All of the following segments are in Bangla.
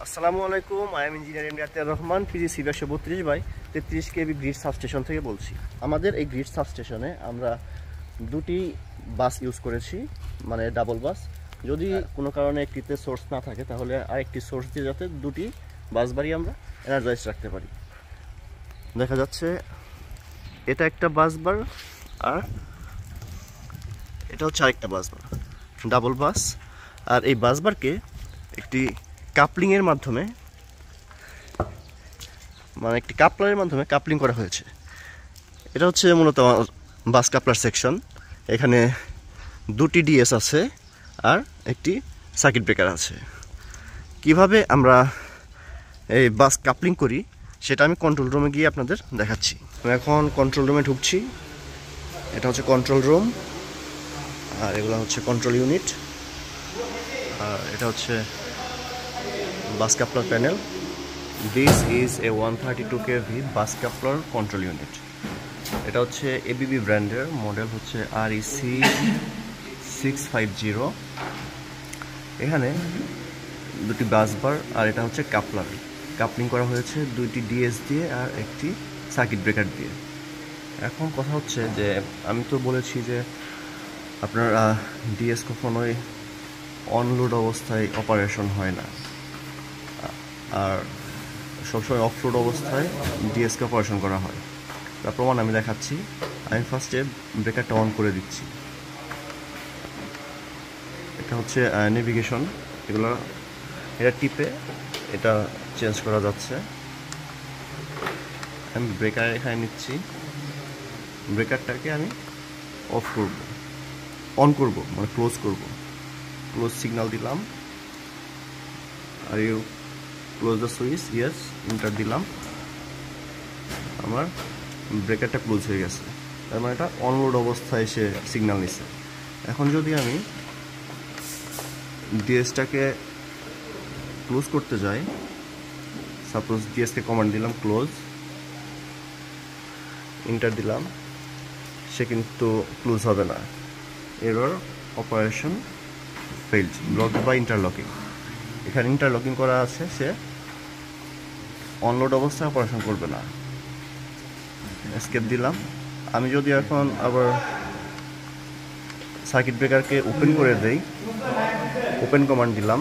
আসসালামু আলাইকুম, I am engineer Imratur Rahman, PG সিভিয়ার 32/33 কেবি গ্রিড সাবস্টেশন থেকে বলছি। আমাদের এই গ্রিড সাবস্টেশনে আমরা দুটি বাস ইউজ করেছি, মানে ডাবল বাস। যদি কোনো কারণে একটিতে সোর্স না থাকে তাহলে আরেকটি সোর্স দিয়ে যাতে দুটি বাস বাড়ি আমরা এনার্জাইজ রাখতে পারি। দেখা যাচ্ছে এটা একটা বাস বার আর এটা হচ্ছে আরেকটা বাস বার, ডাবল বাস। আর এই বাস বারকে একটি কাপলিংয়ের মাধ্যমে, মানে একটি কাপলারের মাধ্যমে কাপলিং করা হয়েছে। এটা হচ্ছে মূলত বাস কাপলার সেকশন। এখানে দুটি ডিএস আছে আর একটি সার্কিট ব্রেকার আছে। কিভাবে আমরা এই বাস কাপলিং করি সেটা আমি কন্ট্রোল রুমে গিয়ে আপনাদের দেখাচ্ছি। আমি এখন কন্ট্রোল রুমে ঢুকছি। এটা হচ্ছে কন্ট্রোল রুম, আর এগুলো হচ্ছে কন্ট্রোল ইউনিট, আর এটা হচ্ছে bus coupler panel. This is a 132 kV bus coupler control unit. এটা হচ্ছে এবিবি ব্র্যান্ডের, মডেল হচ্ছে REC 650। এখানে দুটি বাস বার আর এটা হচ্ছে কাপলার, কাপলিং করা হয়েছে দুইটি ডিএস দিয়ে আর একটি সার্কিট ব্রেকার দিয়ে। এখন কথা হচ্ছে যে আমি তো বলেছি যে আপনার ডিএস কখনোই অনলোড অবস্থায় অপারেশন হয় না, আর সবসময় অফলোড অবস্থায় ডিএসকে অপারেশন করা হয়। তার প্রমাণ আমি দেখাচ্ছি। আমি ফার্স্টে ব্রেকারটা অন করে দিচ্ছি। এটা হচ্ছে নেভিগেশন, এগুলো এটা টিপে এটা চেঞ্জ করা যাচ্ছে। আমি ব্রেকার এখানে নিচ্ছি, ব্রেকারটাকে আমি অফ করব, অন করব, মানে ক্লোজ করব। ক্লোজ সিগন্যাল দিলাম, are you close the switch, yes, enter দিলাম। আমার ব্রেকারটা ক্লোজ হয়ে গেছে, তার মানে এটা অনলোড অবস্থায় এসে সিগন্যাল নিচ্ছে। এখন যদি আমি ডিএসটাকে ক্লোজ করতে যাই, সাপোজ ডিএসকে কমান্ড দিলাম ক্লোজ, ইন্টার দিলাম, সে কিন্তু ক্লোজ হবে না। Error operation failed, block by interlocking. এখানে ইন্টারলকিং করা আছে, সে অনলোড অবস্থায় অপারেশন করবে না। এসকেপ দিলাম। আমি যদি এখন আবার সার্কিট ব্রেকারকে ওপেন করে দেই, ওপেন কমান্ড দিলাম,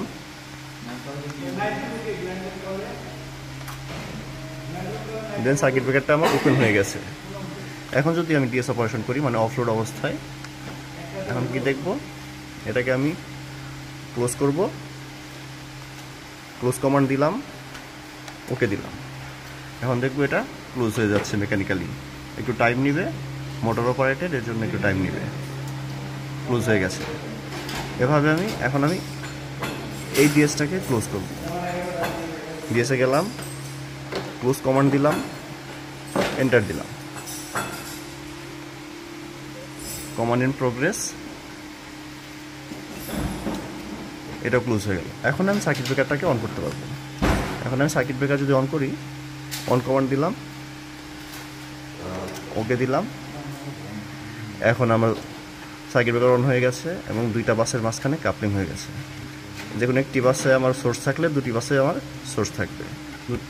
দেন সার্কিট ব্রেকারটা আমার ওপেন হয়ে গেছে। এখন যদি আমি ডিএস অপারেশন করি, মানে অফলোড অবস্থায়, এখন কি দেখব, এটাকে আমি ক্লোজ করব, ক্লোজ কমান্ড দিলাম, ওকে দিলাম। এখন দেখবো এটা ক্লোজ হয়ে যাচ্ছে মেকানিক্যালি। একটু টাইম নিবে, মোটর অপারেটেড, এর জন্য একটু টাইম নিবে। ক্লোজ হয়ে গেছে। এভাবে এখন আমি এই ডিএসটাকে ক্লোজ করব। ডিএসে গেলাম, ক্লোজ কমান্ড দিলাম, এন্টার দিলাম, কমান্ড ইন প্রোগ্রেস, এটা ক্লোজ হয়ে গেল। এখন আমি সার্কিট ব্রেকারটাকে অন করতে পারবো। এখন আমি সার্কিট ব্রেকার যদি অন করি, অন কমান্ড দিলাম, ওকে দিলাম, এখন আমার সার্কিট ব্রেকার অন হয়ে গেছে এবং দুইটা বাসের মাঝখানে কাপলিং হয়ে গেছে। যে কোনো একটি বাসে আমার সোর্স থাকলে দুটি বাসে আমার সোর্স থাকবে,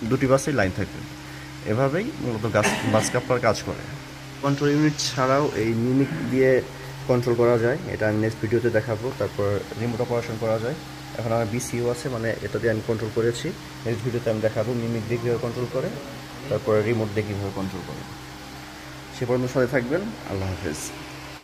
দুটি বাসেই লাইন থাকবে। এভাবেই মূলত বাস কাপলার কাজ করে। কন্ট্রোল ইউনিট ছাড়াও এই মিমিক দিয়ে কন্ট্রোল করা যায়, এটা আমি নেক্সট ভিডিওতে দেখাবো। তারপর রিমোট অপারেশন করা যায়। এখন আমার বিসিইউ আছে, মানে এটা দিয়ে আমি কন্ট্রোল করেছি। নেক্সট ভিডিওতে আমি দেখাবো মিমিক দিয়ে কীভাবে কন্ট্রোল করে, তারপরে রিমোট দিয়ে কীভাবে কন্ট্রোল করে। সে পর্যন্ত সাথে থাকবেন। আল্লাহ হাফেজ।